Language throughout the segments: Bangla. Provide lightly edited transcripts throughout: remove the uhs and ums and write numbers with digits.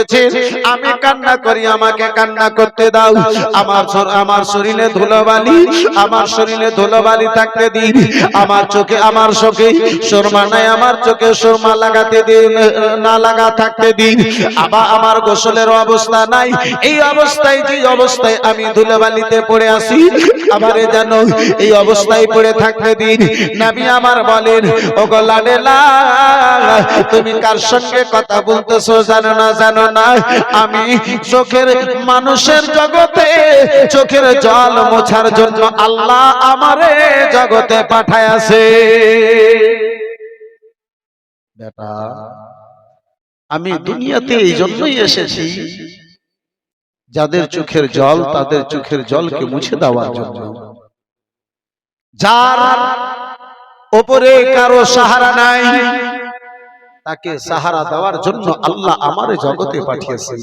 করতেছে, আমি কান্না করি, আমাকে কান্না করতে দাও। আমার শরীরে ধুলোবালি, আমার শরীরে ধুলোবালি থাকতে দিন, আমার চোখে সুরমা নাই, আমার চোখে সুরমা লাগাতে দিন, না লাগা থাকতে দিন। আবার আমার গোসলের অবস্থা নাই, এই অবস্থায় যে অবস্থায় আমি ধুলোবালিতে পড়ে আসি, আমারে যেন এই অবস্থায় পড়ে থাকতে দিন। নবী আমার বলেন, ওগো লাডেলা, তুমি কার সঙ্গে কথা বলতেছো জানো না? জানো না আমি চোখের মানুষের জগতে চোখের জল মোছার জন্য আল্লাহ আমারে জগতে পাঠায়াছে। বেটা, আমি দুনিয়াতে এই জন্যই এসেছি, যাদের চোখের জল, তাদের চোখের জলকে মুছে দেওয়ার জন্য। যার উপরে কারো সাহারা নাই, তাকে সাহারা দেওয়ার জন্য আল্লাহ আমারে জগতে পাঠিয়েছে।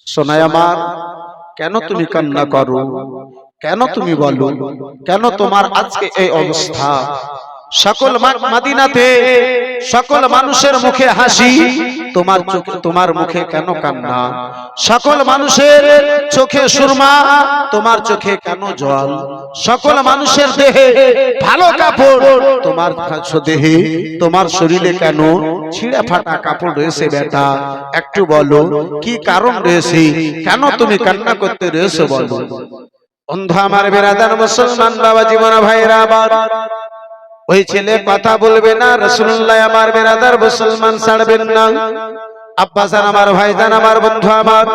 সোনাই আমার, কেন তুমি কান্না করো? কেন তুমি বলো? কেন তোমার আজকে এই অবস্থা? সকল মদিনাতে সকল মানুষের মুখে হাসি, তোমার মুখে কেন কান্না? সকল মানুষের চোখে সুরমা, তোমার চোখে কেন জল? সকল মানুষের দেহে ভালো কাপড়, তোমার দেহে, তোমার শরীরে কেন ছিঁড়া ফাটা কাপড় রয়েছে? বেটা, একটু বলো কি কারণ রয়েছে? কেন তুমি কান্না করতে রয়েছে বলো? বন্ধু আমার, বেরাদার মুসলমান বাবা জীবন ভাইরা, আবার ওই ছেলে কথা বলবে না, রাসূলুল্লাহ আমার বেরাদার মুসলমান ছাড়বেন না। আব্বাজান আমার, ভাইজান আমার, বন্ধু আমার,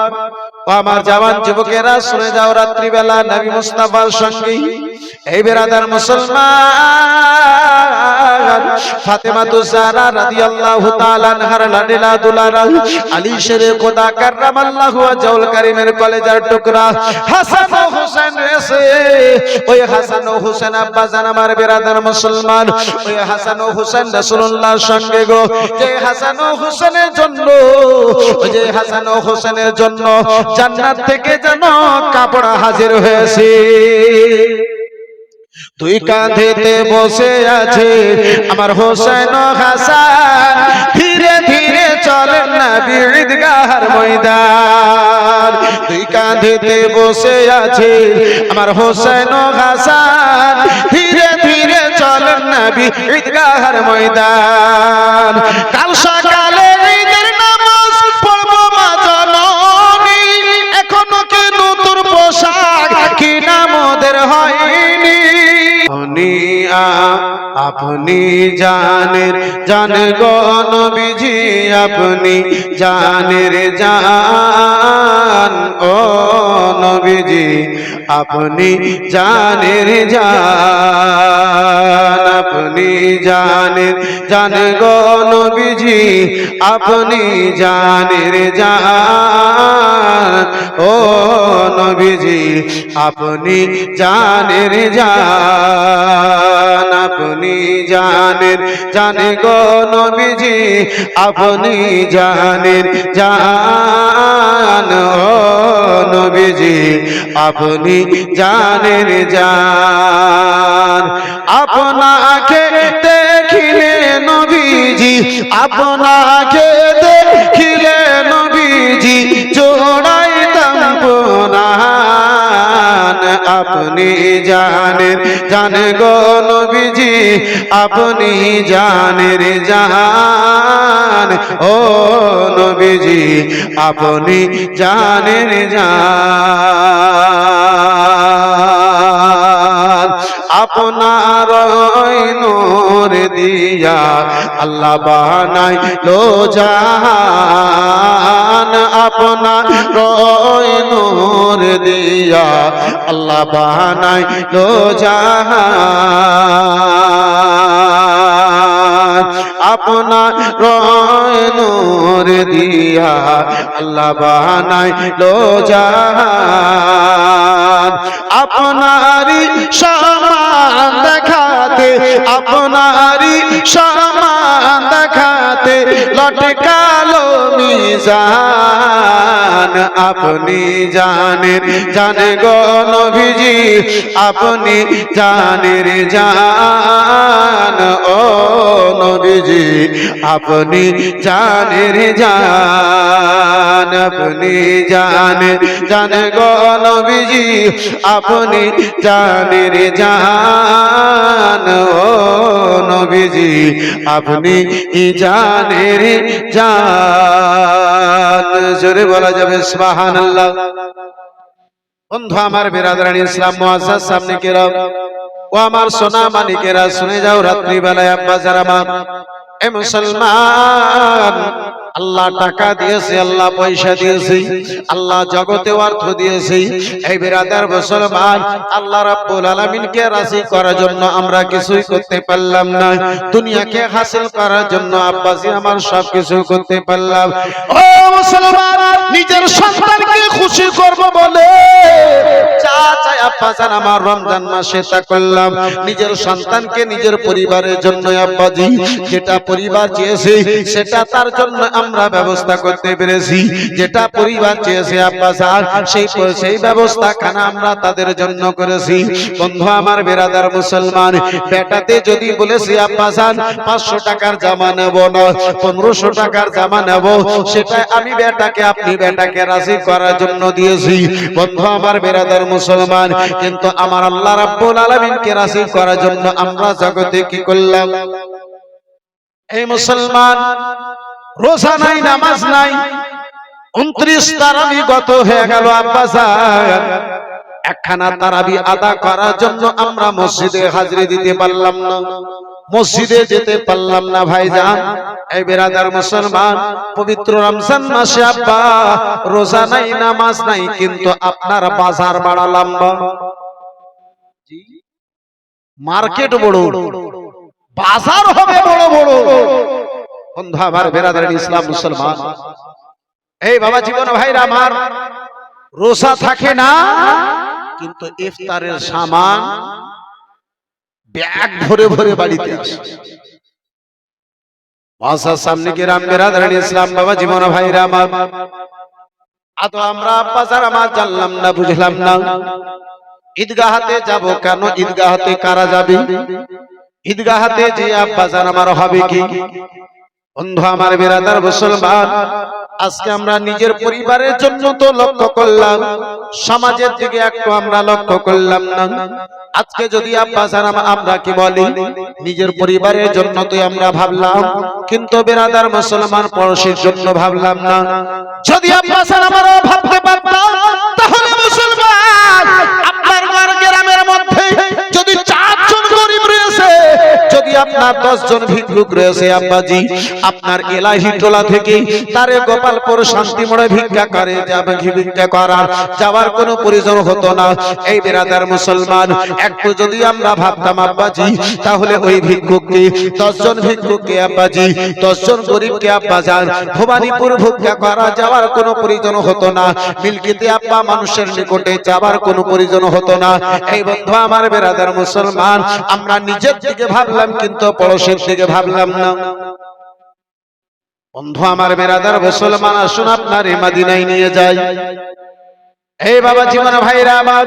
ও আমার জওয়ান যুবকেরা, শুনে যাও, রাত্রি বেলা নবী মুস্তাফার সঙ্গে এই বেরাদার মুসলমান ফাতেমাতুজ জাহরা রাদিয়াল্লাহু তাআলা আনহার লাডেলা দুলারা আলী শেরে খোদা কাররামাল্লাহু ওয়াজহুল কারীমের কলেজার টুকরা হাসান ও হোসেন এসে, ওই হাসান ও হোসেন আব্বাজান আমার বেরাদার মুসলমান, ওই হাসান ও হোসেন রাসূলুল্লাহর সঙ্গে গো, যে হাসান ও হোসেনের জন্য, যে হাসান ও হোসেনের জন্য জান্নাত থেকে যেন কাপড় হাজির হয়েছে। দুই কাঁধেতে বসে আছে আমার হোসেন ও হাসান, ধীরে ধীরে চলেন নবী ঈদগাহর ময়দান। দুই কাঁধেতে বসে আছে আমার হোসেন ও হাসান, ধীরে ধীরে চলেন নবী ঈদগাহর ময়দান। কাল সকালে ঈদের নামাজ পড়বো মা জননী, এখনো কি নতুন পোশাক কিনা মোদের হয়নি। আপনি জানের জান গো নবীজি, আপনি জানের জান ও নবীজি, আপনি জানের জান, আপনি জানের জান গো নবীজি, আপনি জানের জান ও নবীজি, আপনি জানের জান, আপনি জানের জান গো নবীজি, আপনি জানের জান ও নবীজি, আপনি জানের জান। আপনাকে দেখিলে নবীজি, আপনাকে দেখিলে নবীজি জোড়াইতাম প্রাণ। আপনি জানের জান গো নবীজি, আপনি জানের জান ও নবীজি, আপনি জানের জান। আপনার নূর দিয়া আল্লাহ বানাইলো জাহান, আপনার নূর দিয়া আল্লাহ বানাইলো জাহান। আপনার নূর দিয়া আল্লাহ বানাইলো জাহান। আপনারই সমান দেখাতে, আপনারই সমান দেখাতে লটকালো মিজান। আপনি জানের জান গো নবীজি, আপনি জানের জান ও নবীজি, আপনি জানের জান। আপনি জানের জান গো নবীজি আপনি জানের জান ও নবীজি আপনি জানের জান জোরে বলা যাবে সুবহানাল্লাহ। বন্ধু আমার বিরাদরানি ইসলাম মুআজ্জাজ সামনে কেরাম ও আমার সোনা মানিকেরা শুনে যাও রাত্রি বেলায় আব্বা যারা আমার এ মুসলমান আল্লাহ টাকা দিয়েছে আল্লাহ পয়সা দিয়েছে আল্লাহ জগতে অর্থ দিয়েছে এই বিরাদার মুসলমান আল্লাহ রাব্বুল আলামিনকে রাজি করার জন্য আমরা কিছুই করতে পারলাম না দুনিয়াকে হাসিল করার জন্য আব্বাজি আমার সব কিছু করতে পারলাম ও মুসলমান নিজের সন্তানকে খুশি করব বলে যা চাই আব্বাজান আমার রমজান মাসে তা করলাম নিজের সন্তানকে নিজের পরিবারের জন্য আব্বাজি যেটা পরিবার চেয়েছে সেটা তার জন্য আমরা ব্যবস্থা করতে পেরেছি যেটা পরিবার চেয়েছে আব্বাজান সেই ব্যবস্থা খানা আমরা তাদের জন্য করেছি বন্ধু আমার বিরাদার মুসলমান বেটাতে যদি বলেছি আব্বাজান 500 টাকার জামা নেব না 1500 টাকার জামা নেব সেটা আমি বেটাকে আপনি বেটাকে রাজি করার জন্য দিয়েছি বন্ধু আমার বিরাদার মুসলমান কিন্তু আমার আল্লাহ রাব্বুল আলামিনকে রাজি করার জন্য আমরা জগতে কি করলাম এই মুসলমান রোজা নাই নামাজ নাই 29 তারাবি গত হয়ে গেল আব্বাজান একখানা তারাবি আদা করার জন্য আমরা মসজিদে হাজিরি দিতে পারলাম না মসজিদে যেতে পারলাম না ভাইজান এই বিরাদার মুসলমান পবিত্র রমজান মাসে আব্বা রোজা নাই নামাজ নাই কিন্তু আপনার বাজার বাড়া লম্বা মার্কেট বড় বাজার হবে বড় বড় বন্ধু আমার বিরাদার ইসলাম মুসলমান এই বাবা জীবন ভাইরা আমার রোজা থাকে না কিন্তু ইফতারের সামান ব্যাগ ভরে ভরে বাড়িতে আসে মাসার সামনে কি রাম বিরাদার ইসলাম বাবা জীবন ভাইরা আমার আতো আমরা বাজার আমার জানলাম না বুঝলাম না ঈদগাহতে যাব কেন ঈদগাহতে কারা যাবে ঈদগাহতে যে আব্বাজান আমার হবে কি বন্ধু আমার বিরাদার মুসলমান আজকে আমরা নিজের পরিবারের জন্য তো লক্ষ্য করলাম সমাজের দিকে একটু আমরা লক্ষ্য করলাম না আজকে যদি আব্বাজান আমরা কি বলি নিজের পরিবারের জন্য তো আমরা ভাবলাম কিন্তু বিরাদার মুসলমান পড়শির জন্য ভাবলাম না যদি আব্বাজান আমরা ভাবতে পারতাম তাহলে মুসলমান আপনার গ্রামের মধ্যে যদি 4 জন গরিব রয়েছে যদি আপনার 10 জন ভিক্ষুক রয়েছে আব্বাজি আপনার এলাহি টোলা থেকে তারে গোপালপুর শান্তিমোড়ে ভিক্ষা করে যাবে ভিক্ষা করার যাওয়ার কোনো প্রয়োজন হতো না এই বিরাদার মুসলমান একটু যদি আমরা ভাবতাম আব্বাজি তাহলে ওই ভিক্ষুককে 10 জন ভিক্ষুককে আব্বাজি 10 জন গরিবকে আব্বাজান ভবানীপুর ভিক্ষা করা যাওয়ার কোনো প্রয়োজন হতো না মিলকিতে আব্বা মানুষের নিকটে যাওয়ার কোনো প্রয়োজন হতো না এই বন্ধু আমার বিরাদার মুসলমান আমরা নিজের দিকে ভাবলাম কিন্তু পড়োশের দিকে ভাবলাম না বন্ধু আমার বিরাদার মুসলমান আসুন আপনার এই মদিনায় নিয়ে যাই এই বাবা জীবন ভাইরা আমার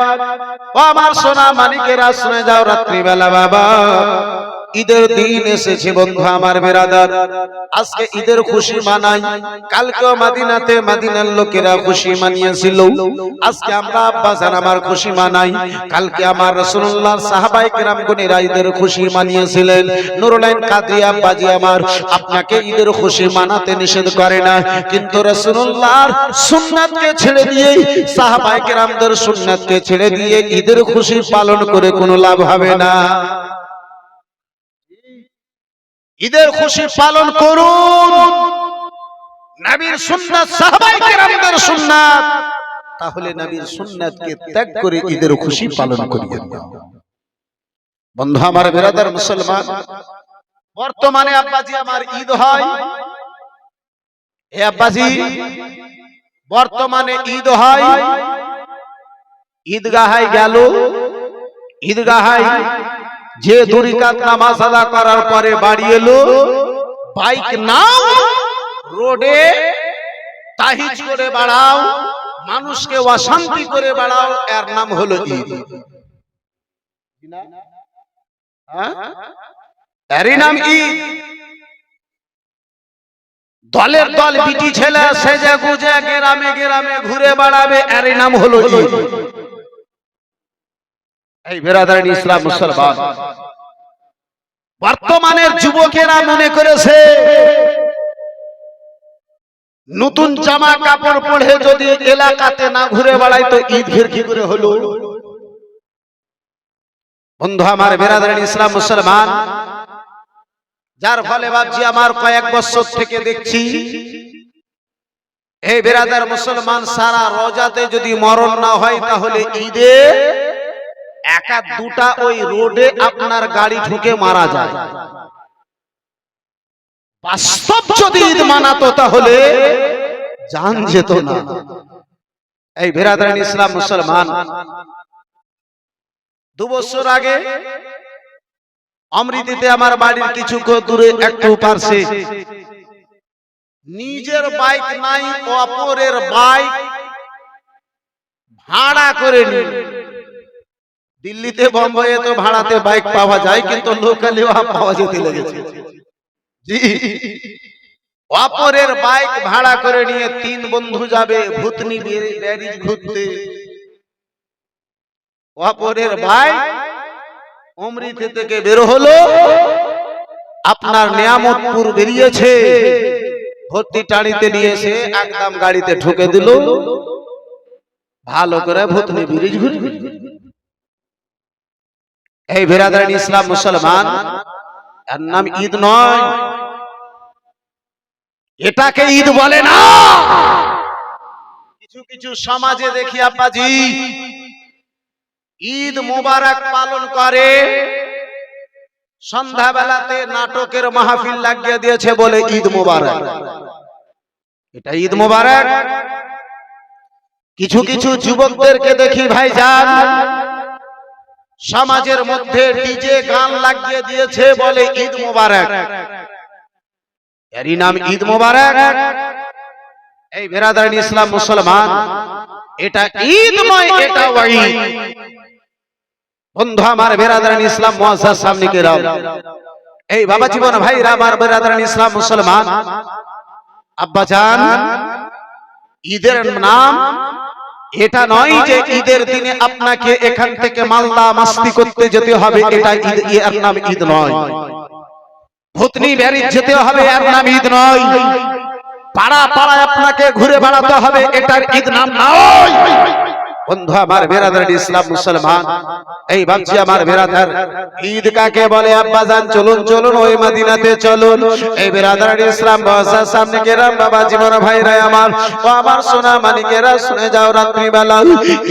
ও আমার সোনা মানিকেরা শুনে যাও রাত্রি বেলা বাবা ঈদের দিন এসেছে বন্ধু আমার বিরাদার আজকে ঈদের খুশি মানাই কালকেও মদিনাতে মদিনার লোকেরা খুশি মানিয়েছিল আজকে আমরা আব্বাজান আমার খুশি মানাই কালকে আমার রাসূলুল্লাহর সাহাবায়ে কেরামগণেরা ঈদের খুশি মানিয়েছিলেন নুরুলাইন কাদরি আব্বাজি আমার আপনাকে ঈদের খুশি মানাতে নিষেধ করে না কিন্তু রাসূলুল্লাহর সুন্নাতকে ছেড়ে দিয়ে সাহাবায়ে কেরামদের সুন্নাতকে ছেড়ে দিয়ে ঈদের খুশি পালন করে কোনো লাভ হবে না ঈদের খুশি পালন করুন নবীর সুন্নাত সাহাবায়ে কেরামদের সুন্নাত তাহলে নবীর সুন্নাতকে ত্যাগ করে ঈদের খুশি পালন করিয়েন বন্ধু আমার বিরাদার মুসলমান বর্তমানে আব্বাজি আমার ঈদ হয় হে আব্বাজি বর্তমানে ঈদ হয় ঈদগাহে গেল ঈদগাহে যে 2 রাকাত নামাজ আদা করার পরে বাড়ি এলো বাইক নাও রোডে তাহিজ করে বাড়াও মানুষকে অশান্তি করে বাড়াও এর নাম হলো ঈদ এরই নাম ঈদ দলের দল বিটি ছেলে সেজে গুজে গ্রামে গ্রামে ঘুরে বেড়াবে, এর নাম হলো ঈদ। এই বেরাদার ইসলাম মুসলমান, বর্তমানের যুবকেরা মনে করেছে নতুন জামা কাপড় পরে যদি এলাকাতে না ঘুরে বেড়ায় তো ঈদ ফের কি করে হলো। বন্ধু আমার বেরাদার ইসলাম মুসলমান, যার ফলে বাপজি আমার কয়েক বছর থেকে দেখছি এই বেরাদার মুসলমান সারা রোজাতে যদি মরণ না হয় তাহলে ঈদে একা দুটা ওই রোডে আপনার গাড়ি ঢুকে মারা যায়। বাস্তব যদি ঈদ মানাতো তাহলে জান যেত না। এই বেরাদার ইসলাম মুসলমান, 2 বছর আগে অমৃতিতে আমার বাড়ির কিছু দূরে একটু পারছে নিজের বাইক নাই, অপরের বাইক ভাড়া করে নিল। দিল্লিতে বোম্বাইয়ে তো ভাড়াতে বাইক পাওয়া যায়, কিন্তু লোকালে পাওয়া যেতে লেগেছে। জি, অপরের বাইক ভাড়া করে নিয়ে 3 বন্ধু যাবে ভূতনি ব্যারিজ ঘুরতে। অপরের বাইক অমৃত থেকে বের হলো, আপনার নিয়ামতপুর বেরিয়েছে, ভর্তি টাড়িতে নিয়েছে, একদম গাড়িতে ঠুকে দিল, ভালো করে ভূতনি ব্রিজ ঘুরবে। এই বেরাদার ইসলাম মুসলমান, এর নাম ঈদ নয়, এটাকে ঈদ বলে না। কিছু কিছু সমাজে দেখি আব্বাজি ঈদ মোবারক পালন করে, সন্ধ্যাবেলাতে নাটকের মাহফিল লাগিয়ে দিয়েছে বলে ঈদ মোবারক। এটা ঈদ মোবারক? কিছু কিছু যুবকদেরকে দেখি ভাইজান সমাজের মধ্যে ডিজে গান লাগিয়ে দিয়েছে বলে ঈদ মোবারক। এরই নাম ঈদ মোবারক? এই বেরাদার ইসলাম মুসলমান, এটা ঈদ নয়, এটা ওয়াঈদ। বন্ধু আমার বেরাদার ইসলাম মুআজ্জাজ সামনে কে রাও, এই বাবা জীবন ভাইরা আমার বেরাদার ইসলাম মুসলমান, আব্বা জান, ঈদের নাম এটা নয় যে ঈদের দিনে আপনাকে এখান থেকে মালদা মাস্তি করতে যেতে হবে, এটা ঈদ, এর নাম ঈদ নয়। ভূতনি ব্যারিজ যেতে হবে, এর নাম ঈদ নয়। পাড়া পাড়ায় আপনাকে ঘুরে বেড়াতে হবে, এটার ঈদ নাম নয়। বন্ধু আমার বেরাদার ইসলাম মুসলমান, এই বাচ্চা আমার বেরাদার, ঈদ কাকে বলে আব্বা জান? চলুন চলুন ওই মদিনাতে চলুন। এই বেরাদার ইসলাম মুআজ্জাজ সামনে কেরাম বাবা জীবন ভাইরা আমার, ও আমার সোনা মানিকেরা শুনে যাও, রাত্রিবেলা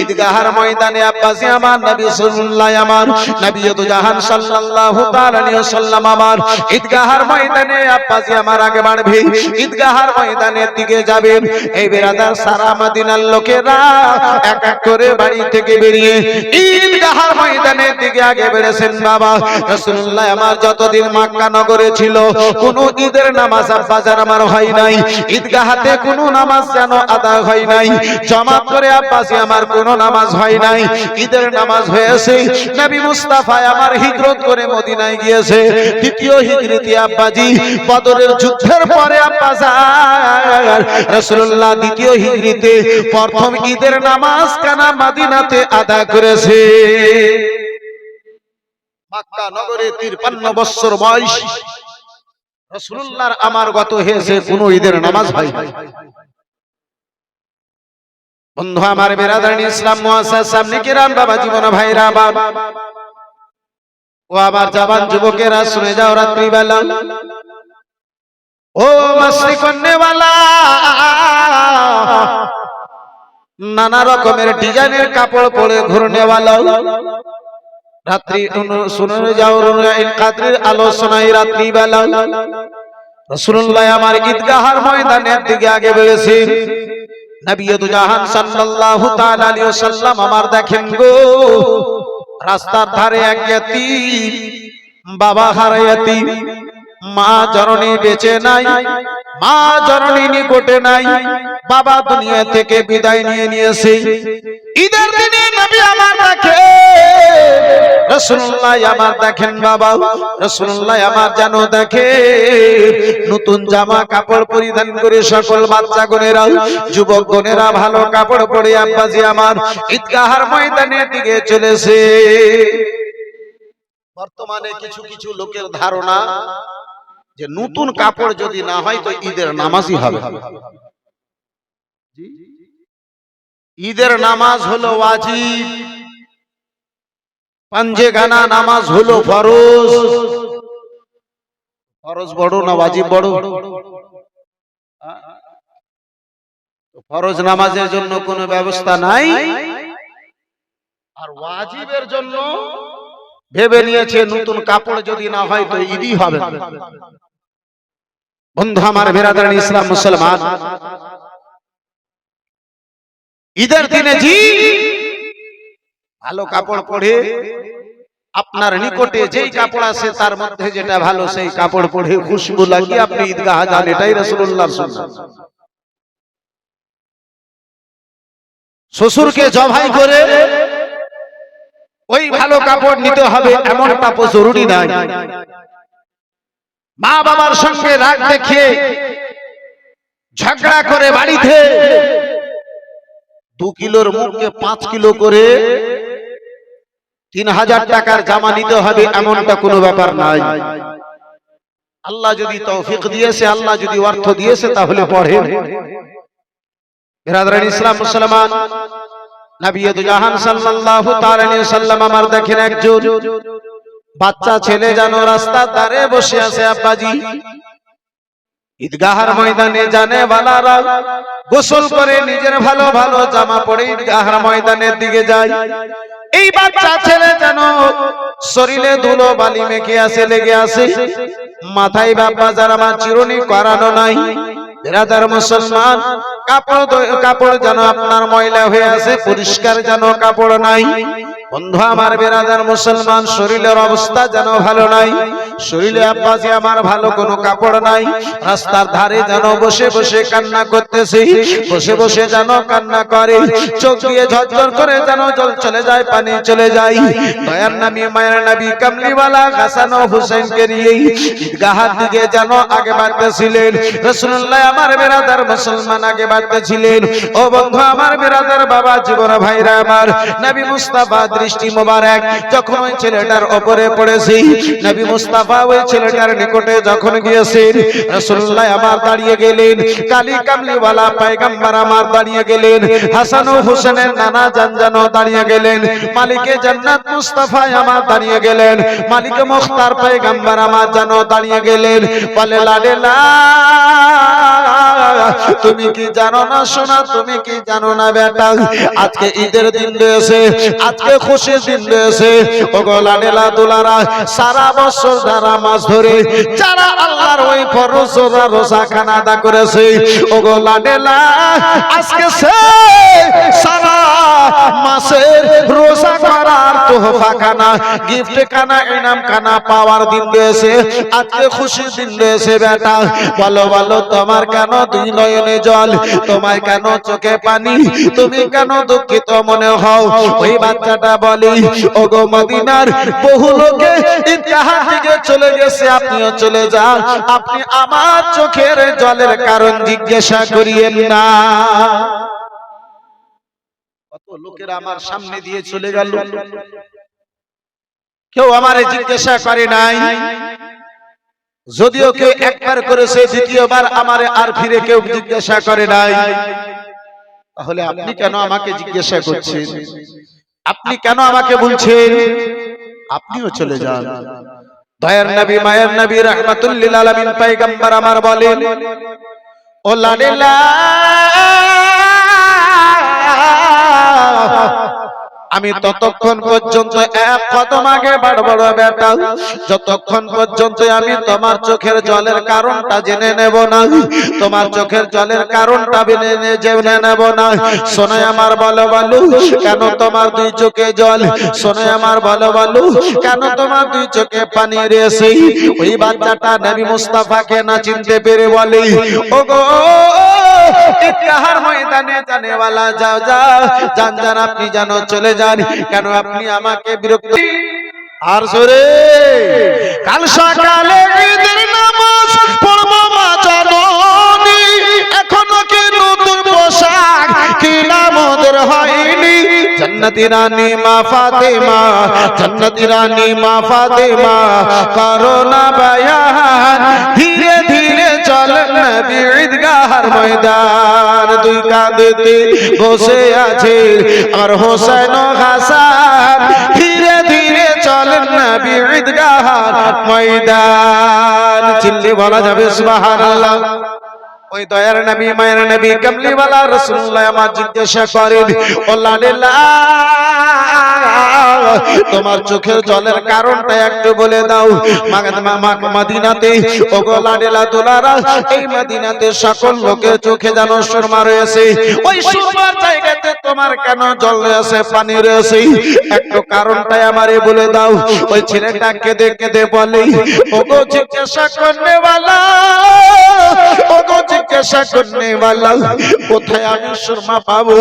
ঈদগাহের ময়দানে আব্বাজি আমার নবী সাল্লাল্লাহু আমার নবী দু জাহান সাল্লাল্লাহু তাআলা আলাইহি ওয়াসাল্লাম আমার ঈদগাহের ময়দানে আব্বাজি আমার আগে বাড়বে, ঈদগাহের ময়দানের দিকে যাবেন। এই বেরাদার সারা মদিনার লোকেরা এক এক করে বাড়ি থেকে বেরিয়ে ঈদগাহের ময়দানের দিকে আগে বেড়েছেন। বাবা রাসূলুল্লাহ আমার যতদিন মক্কা নগরে ছিল কোন ঈদের নামাজ আব্বাজান আমার হয় নাই, ঈদগাহতে কোন নামাজ যেন আদায় হয় নাই, জামাত করে আব্বাসি আমার কোন নামাজ হয় নাই। ঈদের নামাজ হয়েছে নবী মুস্তাফা আমার হিজরত করে মদিনায় গিয়েছে, দ্বিতীয় হিজরতে আব্বাজি বদরের যুদ্ধের পরে আব্বাজান রাসূলুল্লাহ দ্বিতীয় হিজরতে প্রথম ঈদের নামাজ কানা মদিনাতে আদায় করেছে। মক্কা নগরে 53 বছর বয়স রাসূলুল্লাহর আমার গত হয়েছে, কোন ঈদের নামাজ হয় নাই। বন্ধু আমার বেরাদার ইসলাম মুআজ্জাজ সামনে কিরাম বাবা জীবন ভাইরা বাবা, ও আমার জওয়ান যুবকেরা শুনে যাও, রাত্রিবেলা ও মস্তি করনে वाला নানা রকমের ডিজাইনের কাপড় পরে ঘুরনে वाला, রাত্রি শুনে যাও কাদরের আলোচনায় রাত্রিবেলা রাসূলুল্লাহ আমার ঈদগাহের ময়দানের দিকে আগে বেড়েছে। নবী দু জাহান সাল্লাল্লাহু তাআলা আলাইহি ওয়াসাল্লাম আমার দেখেন গো রাস্তার ধারে এক ইতিম, বাবা হারা ইতিম, মা জননী বেঁচে নাই, মা জননী নিকটে নাই, বাবা দুনিয়া থেকে বিদায় নিয়ে নিয়েছে। ঈদের দিনে নবী আমার দেখে, রাসূলুল্লাহ আমার দেখেন বাবা, রাসূলুল্লাহ আমার যেন দেখে নতুন জামা কাপড় পরিধান করে সকল বাচ্চা গণেরা, যুবক গণেরা ভালো কাপড় পরে আব্বাজি আমার ঈদগাহের ময়দানের দিকে চলেছে। বর্তমানে কিছু কিছু লোকের ধারণা যে নতুন কাপড় যদি না হয় তো ঈদের নামাজই হবে। ঈদের নামাজ হলো ওয়াজিব, পাঞ্জেগানা নামাজ হলো ফরজ। ফরজ বড় না ওয়াজিব বড়? ফরজ নামাজের জন্য কোনো ব্যবস্থা নাই, আর ওয়াজিবের জন্য ভেবে নিয়েছে নতুন কাপড় যদি না হয় তো ঈদই হবে। বন্ধু আমার বেরাদার ইসলাম মুসলমান, ঈদের দিনে জি ভালো কাপড় পরে আপনার নিকটে যেই কাপড় আছে তার মধ্যে যেটা ভালো সেই কাপড় পরে খুশবু লাগিয়ে আপনি ঈদগাহ যান, এটাই রাসূলুল্লাহর সুন্নাত। শ্বশুরকে জবাই করে ওই ভালো কাপড় নিতে হবে এমনটা জরুরি নাই। মা বাবার সঙ্গে রাগ দেখিয়ে ঝগড়া করে বাড়িতে 2 কিলোর মুখকে 5 কিলো করে 3000 টাকার জামা নিতে হবে এমনটা কোনো ব্যাপার নাই। আল্লাহ যদি তৌফিক দিয়েছে, আল্লাহ যদি অর্থ দিয়েছে তাহলে পড়েন। বিরাদরান ইসলাম মুসলমান, নবী জাহান সাল্লাল্লাহু তাআলা আলাইহি ওয়াসাল্লাম আমার দেখেন একজন বাচ্চা ছেলে যেন রাস্তার ধারে বসে আছে আব্বাজি। ঈদগাহের ময়দানে জানে বালারা গোসল করে নিজের ভালো ভালো জামা পরে ঈদগাহের ময়দানের দিকে যায়। এই বাচ্চা ছেলে যেন শরীরে ধুলো বালি মেখে আছে, লেগে আছে, মাথায় বাবা যারা আমার চিরুনি করানো নাই। বিরাদার মুসলমান, কাপড় যেন আপনার ময়লা হয়ে আছে, পরিষ্কার যেন কাপড় নাই। বন্ধু আমার বিরাদার মুসলমান, শরীরের অবস্থা যেন ভালো নাই, শরীরে আব্বাজি আমার ভালো কোনো কাপড় নাই। রাস্তার ধারে যেন বসে বসে কান্না করতেছে, বসে বসে যেন কান্না করে, চোখ দিয়ে ঝরঝর করে যেন জল চলে যায়, পানি চলে যায়। দয়ার নবী মায়ের নবী কামলিওয়ালা হাসান ও হুসাইনকে নিয়ে ঈদগাহের দিকে যেন আগে বাড়তেছিলেন। রাসূলুল্লাহ আমার বিরাদার মুসলমান আগে বাড়তেছিলেন। ও বন্ধু আমার বিরাদার বাবা জীবন ভাইরা আমার, নবী মুস্তাফা দৃষ্টি মোবারক যখন ওই ছেলেটার উপরে পড়েছে, নবী মুস্তাফা ওই ছেলেটার নিকটে যখন গিয়েছেন, রাসূলুল্লাহ আমার দাঁড়িয়ে গেলেন, কালী কামলিওয়ালা পয়গম্বর আমার দাঁড়িয়ে গেলেন, হাসান ও হুসেনের নানা জান যেন দাঁড়িয়ে গেলেন, মালিকে জান্নাত মুস্তাফা আমার দাঁড়িয়ে গেলেন, মালিকে মুখতার পয়গম্বর আমার যেন দাঁড়িয়ে গেলেন। বলে লাডেলা তুমি কি জানো না সোনা, তুমি কি জানো না বেটা, আজকে ঈদের দিন রয়েছে, আজকে খুশির দিন রয়েছে। ও গো লাডেলা দুলারা, সারা বছর যারা মাস ধরে যারা আল্লাহর ওই ফরজ রোজা খানা আদা করেছে, ও গো লাডেলা আজকে সে সারা মাসের রোজা করার তোহফা খানা, গিফট খানা, ইনাম খানা পাওয়ার দিন রয়েছে, আজকে খুশির দিন রয়েছে বেটা। বলো বলো তোমার কেন দুই নয়নে জল, তোমার কেন চোখে পানি, তুমি কেন দুঃখিত মনে হও? ওই বাচ্চাটা বলি, ওগো মদিনার বহু লোকে ঈদগাহ থেকে চলে গেছে, আপনিও চলে যান, আপনি আমার চোখের জলের কারণ জিজ্ঞাসা করিয়েন না। কত লোকেরা আমার সামনে দিয়ে চলে গেল, কেউ আমারে জিজ্ঞাসা করে নাই। যদিও কেউ একবার করেছে, দ্বিতীয়বার আমারে আর ফিরে কেউ জিজ্ঞাসা করে নাই। তাহলে আপনি কেন আমাকে জিজ্ঞাসা করছেন? আপনি কেন আমাকে বলছেন? আপনিও চলে যান। দয়ার নবী মায়ের নবী রাহমাতুল লিল আলামিন পয়গম্বর আমার বলেন, ও লাডেলা আমি ততক্ষণ পর্যন্ত এক কদম আগে বাড়বো না বেটা, যতক্ষণ পর্যন্ত আমি তোমার চোখের জলের কারণটা জেনে নেব না, তোমার চোখের জলের কারণটা জেনে নেব না। শোনে আমার বলো বলো কেন তোমার দুই চোখে জল, শোনে আমার বলো বলো কেন তোমার দুই চোখে পানি রয়েছে। ওই বাচ্চাটা নবী মুস্তাফাকে না চিনতে পেরে বলে, ওগো ইতিহার ময়দানে জানে वाला যাও যাও, জান জান আপনি জানো চলে যান, কেন আপনি আমাকে বিরক্ত। আর জোরে কাল সকালে ঈদের নামাজ পড়বো মা জননী, এখনো কি নতুন পোশাক কিনা মোদের হয়নি। জান্নাতি রানী মা ফাতেমা, জান্নাতি রানী মা ফাতেমা করো না বায়ান, ধীরে ধীরে চলেন নবী ঈদগাহর ময়দান। দুই কাঁধেতে বসে আছে আর হোসেন ও হাসান, ধীরে ধীরে চলেন নবী ঈদগাহর ময়দান। চিল্লি বলা যাবে সুবহানাল্লাহ। ওই দয়ার নবী মায়ের নবী কামলিওয়ালা রাসূলুল্লাহ আমার জিজ্ঞাসা করেন, ও লালিল্লাহ তোমার চোখের জলের কারণটা একটু বলে দাও। মদিনাতে ও গো লালিলা দুলারা, এই মদিনাতে সকল লোকের চোখে যেন সুরমা রয়েছে, ওই সুরমার জায়গাতে তোমার কেন জল রয়েছে, পানি রয়েছে, একটু কারণটাই আমারে বলে দাও। ওই ছেলেটা কেঁদে কেঁদে বলে, ও গো জিজ্ঞাসা করনে वाला, ও গো জিজ্ঞাসা করনে वाला, কোথায় আমি সুরমা পাবো,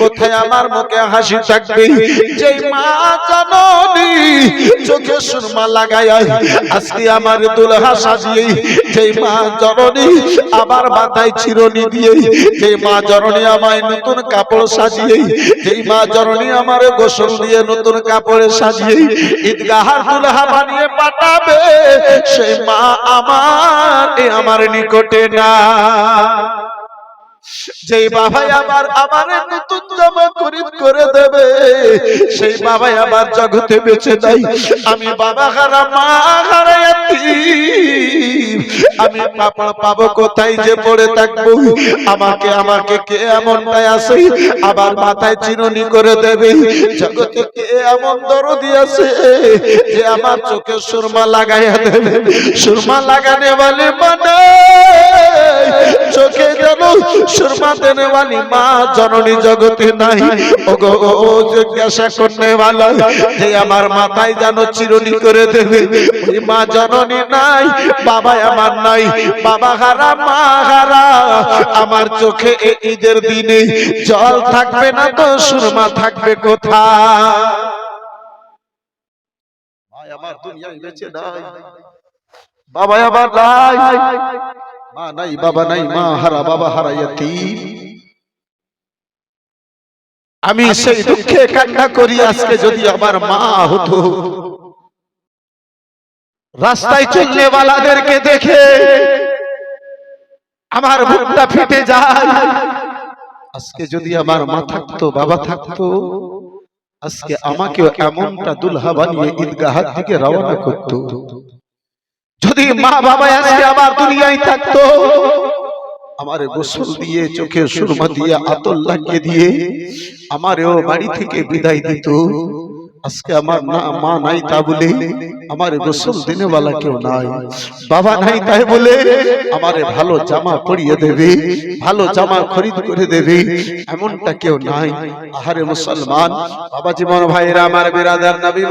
কোথায় আমার মুখে হাসি থাকবে। যেই মা জননী চোখে সুরমা লাগায় আজকে আমার দুলহা সাজিয়ে, যেই মা জননী আমার মাথায় চিরনি দিয়ে, যেই মা জননী আমায় নতুন কাপড় সাজিয়ে, যেই মা জননী আমার গোসল দিয়ে নতুন কাপড়ে সাজিয়ে ঈদগাহর দুলহা বানিয়ে পাঠাবে, সেই মা আমার নিকটে না। যেই বাবাই আমার নতুন জামা খরিদ করে দেবে, সেই বাবাই আমার জগতে বেঁচে দেয়। আমি বাবা হারা মা হারা ইয়াতীম, আমি কাপড় পাবো কোথায় যে পড়ে থাকবো। আমাকে কে এমনটাই আছে আবার মাথায় চিরুনি করে দেবে। জগতে কে এমন দরদি আছে যে আমার চোখে সুরমা লাগাইয়া দেবে। সুরমা লাগানে वाले মানে চোখে যেন সুরমা দেনে वाली মা জননী জগতে নাই। ওগো ও জিজ্ঞাসা করনে वाला, যে আমার মাথায় যেন চিরুনি করে দেবে, ওই মা জননী নাই, বাবা আমার নাই, বাবা হারা মা হারা। আমার চোখে এই ঈদের দিনে জল থাকবে না তো সুরমা থাকবে কোথায়? ভাই আমার দুনিয়ায় বেঁচে নাই, বাবা আমার নাই, মা নাই, বাবা নাই, মা হারা বাবা হারা ইয়াতীম। আমি সেই দুঃখে কান্না করি, আজকে যদি আমার মা হতো। রাস্তায় চলনে वालाদেরকে দেখে আমার বুকটা ফেটে যায়। আজকে যদি আমার মা থাকতো, বাবা থাকতো, আজকে আমাকেও এমনটা দুলহা বানিয়ে ঈদগাহের দিকে রওনা করতো। যদি মা বাবা আজকে আমার দুনিয়ায় থাকতো, আমারে গোসল দিয়ে চোখে সুরমা দিয়ে আতর লাগিয়ে দিয়ে আমারেও বাড়ি থেকে বিদায় দিত। আজকে আমার না মা নাই তা বলে আমারে গোসল দিনে वाला কেউ নাই, বাবা নাই তাই বলে আমারে ভালো জামা পরিয়ে দেবে, ভালো জামা খরিদ করে দেবে, এমনটা কেউ নাই। আহারে মুসলমান বাবা জীবন ভাইরা আমার বিরাদার নবী